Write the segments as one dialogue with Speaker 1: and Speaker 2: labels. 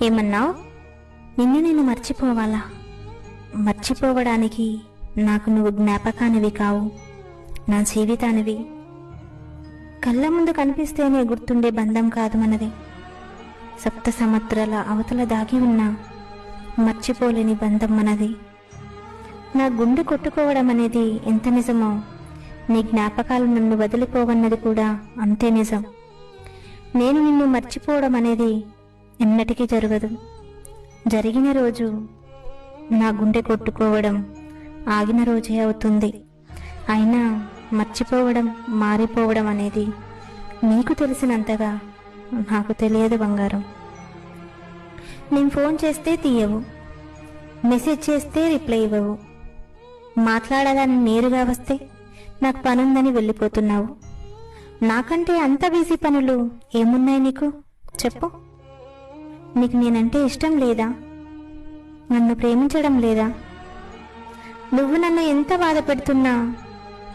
Speaker 1: ఏమన్నావు? నిన్ను నేను మర్చిపోవాలా? మర్చిపోవడానికి నాకు నువ్వు జ్ఞాపకానివి కావు, నా జీవితానివి. కళ్ళ ముందు కనిపిస్తేనే గుర్తుండే బంధం కాదు మనది. సప్త సముద్రాల అవతల దాగి ఉన్న మర్చిపోలేని బంధం మనది. నా గుండె కొట్టుకోవడం అనేది ఎంత నిజమో, నీ జ్ఞాపకాలు నన్ను వదిలిపోవన్నది కూడా అంతే నిజం. నేను నిన్ను మర్చిపోవడం అనేది ఎన్నటికీ జరగదు. జరిగిన రోజు నా గుండె కొట్టుకోవడం ఆగిన రోజే అవుతుంది. అయినా మర్చిపోవడం, మారిపోవడం అనేది నీకు తెలిసినంతగా నాకు తెలియదు బంగారం. నేను ఫోన్ చేస్తే తీయవు, మెసేజ్ చేస్తే రిప్లై ఇవ్వవు, మాట్లాడాలని నేరుగా వస్తే నాకు పనుందని వెళ్ళిపోతున్నావు. నాకంటే అంత బిజీ పనులు ఏమున్నాయి నీకు? చెప్పు. నీకు నేనంటే ఇష్టం లేదా? నన్ను ప్రేమించడం లేదా? నువ్వు నన్ను ఎంత బాధ పెడుతున్నా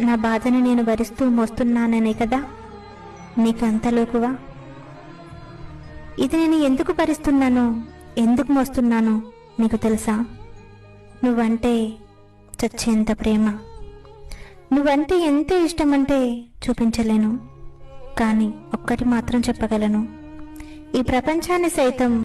Speaker 1: నా బాధను నేను భరిస్తూ మోస్తున్నాననే కదా నీకు అంత లోకువా? ఇది నేను ఎందుకు భరిస్తున్నానో, ఎందుకు మోస్తున్నానో నీకు తెలుసా? నువ్వంటే చచ్చేంత ప్రేమ, నువ్వంటే ఎంత ఇష్టమంటే చూపించలేను. కానీ ఒక్కటి మాత్రం చెప్పగలను, ఈ ప్రపంచాన్ని సైతం